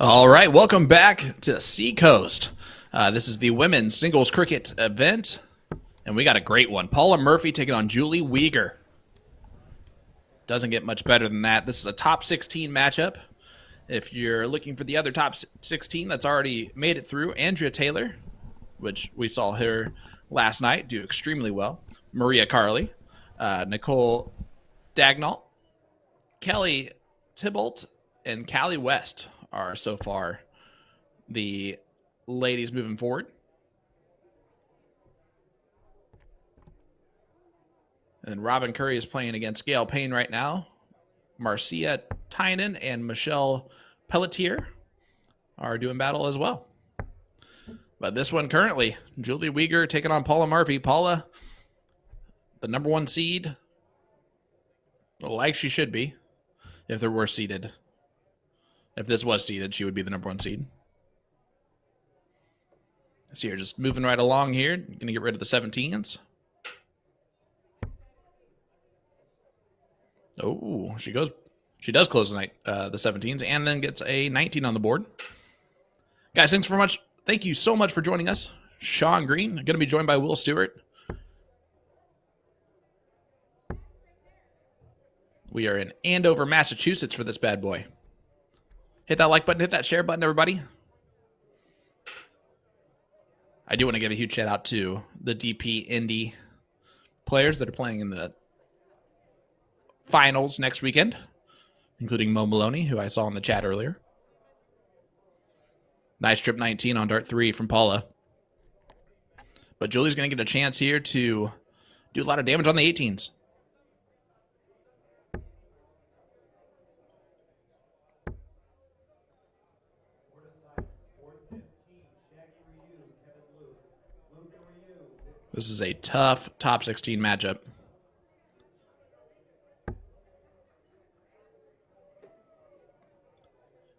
All right, welcome back to Seacoast. This is the women's singles cricket event, and we got a great one. Paula Murphy taking on Julie Weger. Doesn't get much better than that. This is a top 16 matchup. If you're looking for the other top 16 that's already made it through, Andrea Taylor, which we saw her last night do extremely well, Maria Carley, Nicole Dagnall, Kelly Tybalt, and Callie West are so far the ladies moving forward. And Robin Curry is playing against Gail Payne right now. Marcia Tynan and Michelle Pelletier are doing battle as well. But this one currently, Julie Weger taking on Paula Murphy. Paula, the number one seed, like she should be, if there were seeded. If this was seeded, she would be the number one seed. So you're just moving right along here. You're going to get rid of the 17s. Oh, she does close the 17s and then gets a 19 on the board. Guys, thank you so much for joining us. Sean Green, going to be joined by Will Stuart. We are in Andover, Massachusetts for this bad boy. Hit that like button, hit that share button, everybody. I do want to give a huge shout out to the DP Indy players that are playing in the finals next weekend, including Mo Maloney, who I saw in the chat earlier. Nice trip 19 on dart 3 from Paula. But Julie's going to get a chance here to do a lot of damage on the 18s. This is a tough top 16 matchup.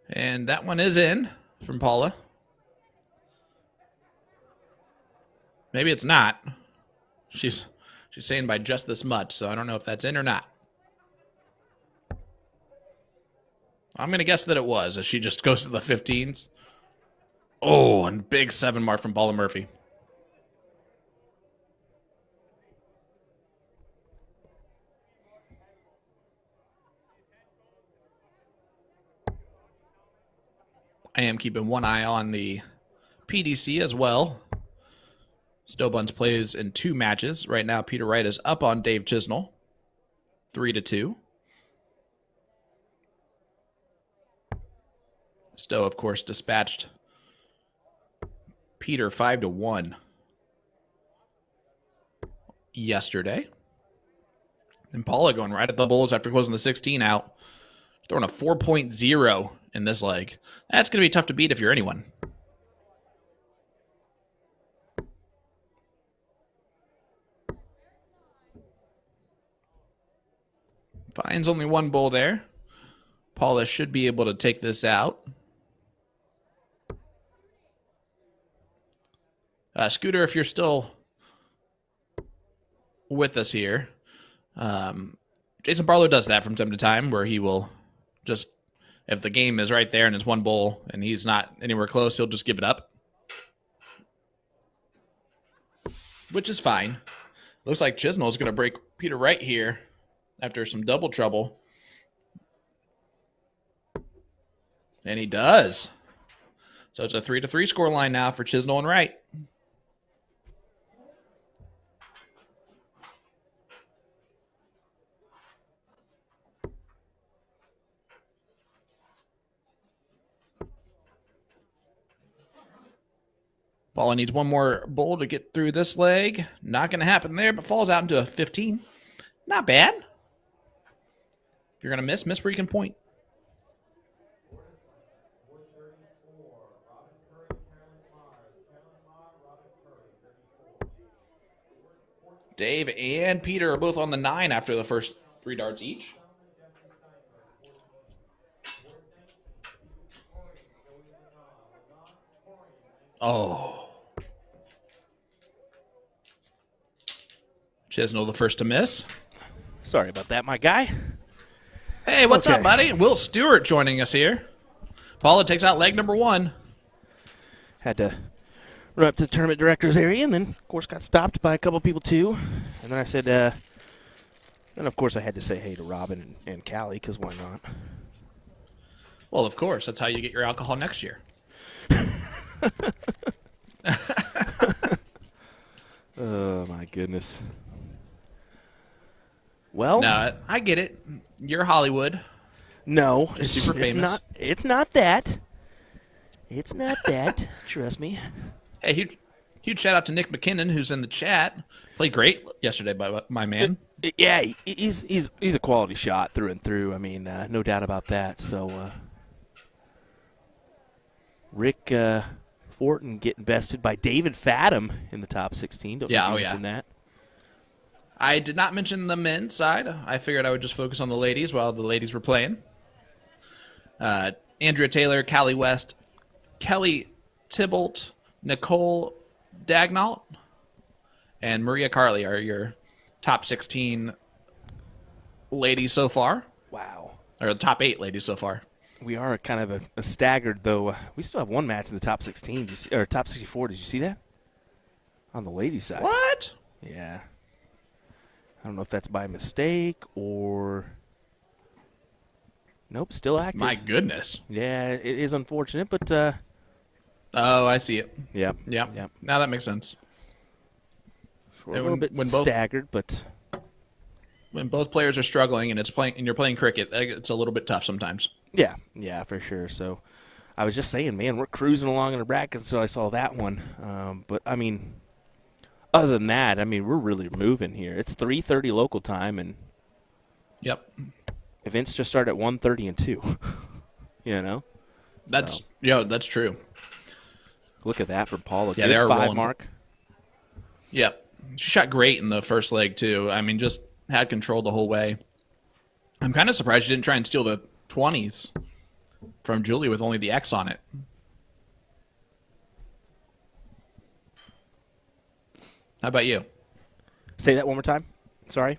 And that one is in from Paula. Maybe it's not. She's saying by just this much, so I don't know if that's in or not. I'm going to guess that it was, as she just goes to the 15s. Oh, and big 7 mark from Paula Murphy. I am keeping one eye on the PDC as well. Stowbuns plays in 2 matches. Right now, Peter Wright is up on Dave Chisnell, 3-2. Stowe, of course, dispatched Peter 5-1 yesterday. And Paula going right at the Bulls after closing the 16 out. Throwing a 4.0 in this leg. That's going to be tough to beat if you're anyone. Finds only 1 bull there. Paula should be able to take this out. Scooter, if you're still with us here, Jason Barlow does that from time to time where he will just, if the game is right there and it's 1 bull and he's not anywhere close, he'll just give it up. Which is fine. Looks like Chisnell is going to break Peter Wright here after some double trouble. And he does. So it's a 3-3 score line now for Chisnell and Wright. Paula needs 1 more bull to get through this leg. Not going to happen there, but falls out into a 15. Not bad. If you're going to miss where you can point. Dave and Peter are both on the 9 after the first 3 darts each. Oh. Chisnell the first to miss. Sorry about that, my guy. Hey, what's up, buddy? Will Stewart joining us here. Paula takes out leg number 1. Had to run up to the tournament director's area, and then, of course, got stopped by a couple people, too. And then I said, and, of course, I had to say hey to Robin and Callie, because why not? Well, of course. That's how you get your alcohol next year. Oh, my goodness. Well, No, I get it. You're Hollywood. no. You're super famous. It's not that. It's not that. Trust me. Hey, huge shout out to Nick McKinnon, who's in the chat. Played great yesterday by my man. Yeah, he's a quality shot through and through. I mean, no doubt about that. So, Rick Fortin getting bested by David Fathom in the top 16. Don't mention that. I did not mention the men's side. I figured I would just focus on the ladies while the ladies were playing. Andrea Taylor, Callie West, Kelly Tybalt, Nicole Dagnalt, and Maria Carley are your top 16 ladies so far. Wow. Or the top 8 ladies so far. We are kind of a staggered, though. We still have one match in the top 16, or top 64. Did you see that? On the ladies' side. What? Yeah. I don't know if that's by mistake or... Nope, still active. My goodness. Yeah, it is unfortunate, but... Oh, I see it. Yep. Yep. Now that makes sense. We're a little bit staggered, but... When both players are struggling and you're playing cricket, it's a little bit tough sometimes. Yeah, for sure. So I was just saying, man, we're cruising along in the brackets until I saw that one. But, I mean, other than that, I mean, we're really moving here. It's 3:30 local time, and events just start at 1:30 and 2. You know? That's true. Look at that from Paula. Yeah, they are 5 rolling. mark. Yep. She shot great in the first leg, too. I mean, just had control the whole way. I'm kind of surprised she didn't try and steal the 20s from Julie with only the X on it. How about you? Say that one more time. Sorry.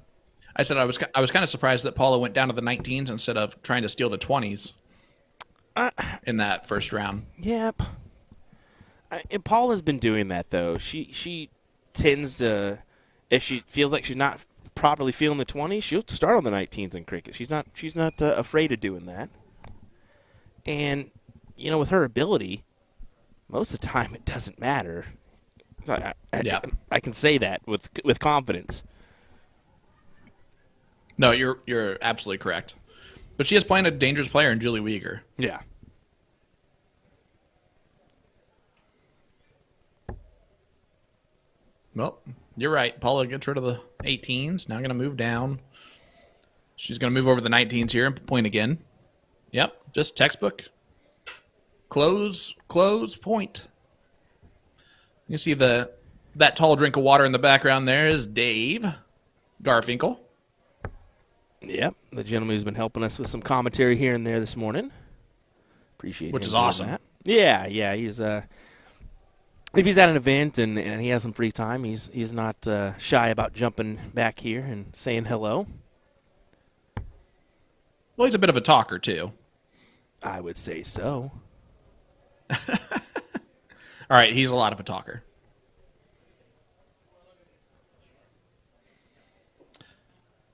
I said I was kind of surprised that Paula went down to the 19s instead of trying to steal the 20s in that first round. Yep. And Paula's been doing that, though. She tends to, if she feels like she's not properly feeling the 20s, she'll start on the 19s in cricket. She's not afraid of doing that. And, you know, with her ability, most of the time it doesn't matter. I can say that with confidence. No, you're absolutely correct. But she is playing a dangerous player in Julie Weger. Yeah. Well, you're right. Paula gets rid of the 18s. Now going to move down. She's going to move over the 19s here and point again. Yep, just textbook. Close point. You see that tall drink of water in the background there is Dave Garfinkel. Yep, the gentleman who's been helping us with some commentary here and there this morning. Appreciate it. Which is awesome. That. Yeah, he's if he's at an event and he has some free time, he's not shy about jumping back here and saying hello. Well, he's a bit of a talker, too. I would say so. All right, he's a lot of a talker.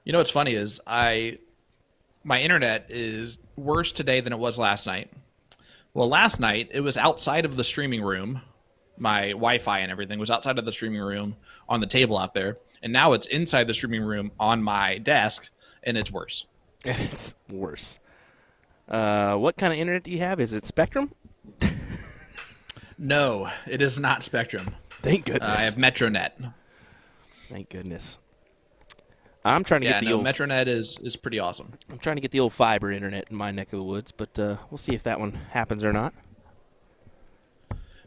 You know what's funny is my internet is worse today than it was last night. Well, last night, it was outside of the streaming room. My Wi-Fi and everything was outside of the streaming room on the table out there. And now it's inside the streaming room on my desk, and it's worse. It's worse. What kind of internet do you have? Is it Spectrum? No, it is not Spectrum. Thank goodness. I have Metronet. Thank goodness. I'm trying to get the old Metronet is pretty awesome. I'm trying to get the old fiber internet in my neck of the woods, but we'll see if that one happens or not.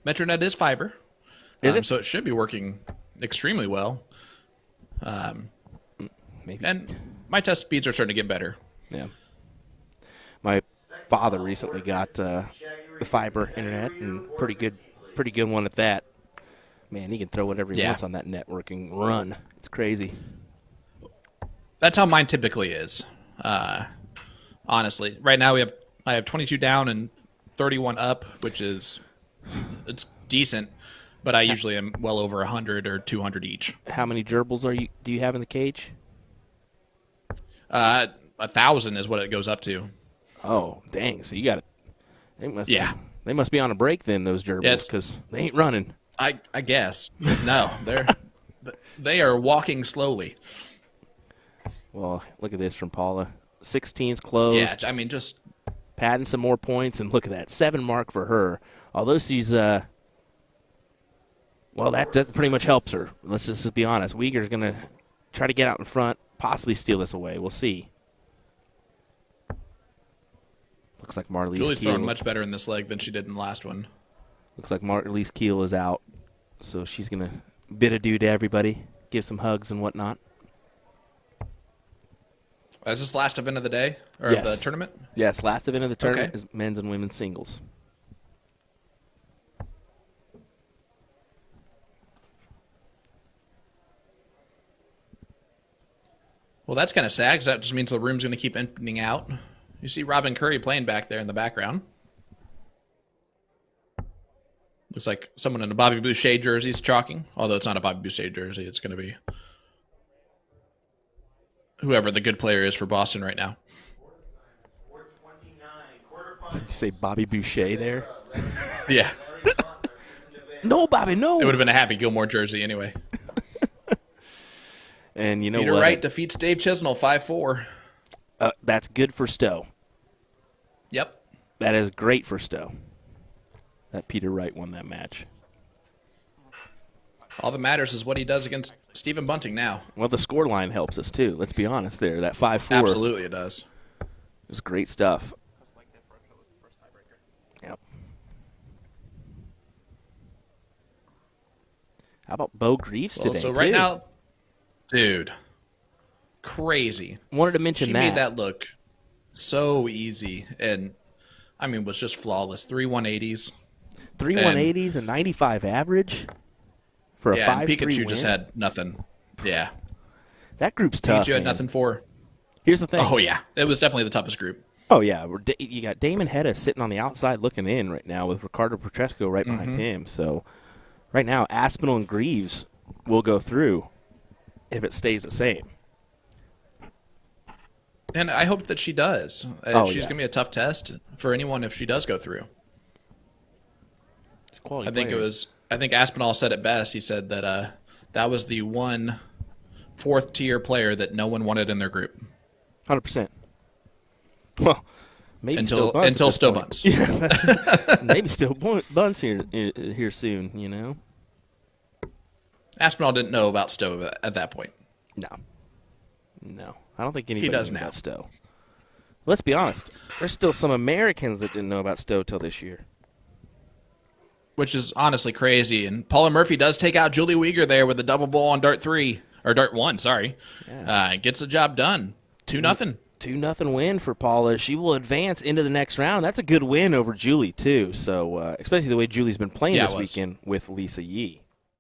Metronet is fiber. Is it? So it should be working extremely well. Maybe. And my test speeds are starting to get better. Yeah. My father recently got the fiber internet, and pretty good one at that. Man, he can throw whatever he wants on that networking run. It's crazy. That's how mine typically is. Honestly, right now I have 22 down and 31 up, which is it's decent, but I usually am well over 100 or 200 each. How many gerbils do you have in the cage? 1,000 is what it goes up to. Oh, dang! So you got it. Yeah. They must be on a break then, those gerbils, because they ain't running. I guess. No, they are walking slowly. Well, look at this from Paula. 16's closed. Yeah, I mean, just padding some more points, and look at that 7 mark for her. Although she's well, that pretty much helps her. Let's just be honest. Weger's going to try to get out in front, possibly steal this away. We'll see. Looks like Marlies Julie's Keel. throwing much better in this leg than she did in the last one. Looks like Marlies Keel is out, so she's going to bid adieu to everybody, give some hugs and whatnot. Is this last event of the day or Yes. of the tournament? Yes, last event of the tournament Okay. is men's and women's singles. Well, that's kind of sad because that just means the room's going to keep emptying out. You see Robin Curry playing back there in the background. Looks like someone in a Bobby Boucher jersey is chalking, although it's not a Bobby Boucher jersey. It's going to be whoever the good player is for Boston right now. You say Bobby Boucher there? Yeah. No, Bobby, no. It would have been a Happy Gilmore jersey anyway. And you know Peter what? Wright defeats Dave Chisnell 5-4. That's good for Stowe. Yep. That is great for Stowe. That Peter Wright won that match. All that matters is what he does against Stephen Bunting now. Well, the score line helps us, too. Let's be honest there. That 5-4. Absolutely it does. Was great stuff. Yep. How about Bo Greaves today, So right too? now, dude, crazy. Wanted to mention She made that look so easy and, I mean, was just flawless. 3 180s. 3 180s and 95 average for a 5-3 and Pikachu win. just had nothing. Yeah. That group's tough, Pikachu had man. nothing for. Here's the thing. Oh, yeah. It was definitely the toughest group. Oh, yeah. You got Damon Hedda sitting on the outside looking in right now with Ricardo Petresco right behind him. So right now, Aspinall and Greaves will go through if it stays the same. And I hope that she does. Oh, She's yeah. going to be a tough test for anyone if she does go through. It's quality I think player. I think Aspinall said it best. He said that that was the one fourth-tier player that no one wanted in their group. 100%. Well, maybe Until still Bunce. Bunce. Yeah. Maybe still Bunce here soon, you know? Aspinall didn't know about Stowe at that point. No. I don't think anybody does knew now. about Stowe. Let's be honest. There's still some Americans that didn't know about Stowe till this year. Which is honestly crazy. And Paula Murphy does take out Julie Weger there with a double ball on dart 3. Or dart 1, sorry. Yeah. Gets the job done. 2-0. 2-0 win for Paula. She will advance into the next round. That's a good win over Julie, too. So, especially the way Julie's been playing Yeah, this it was. weekend with Lisa Yee.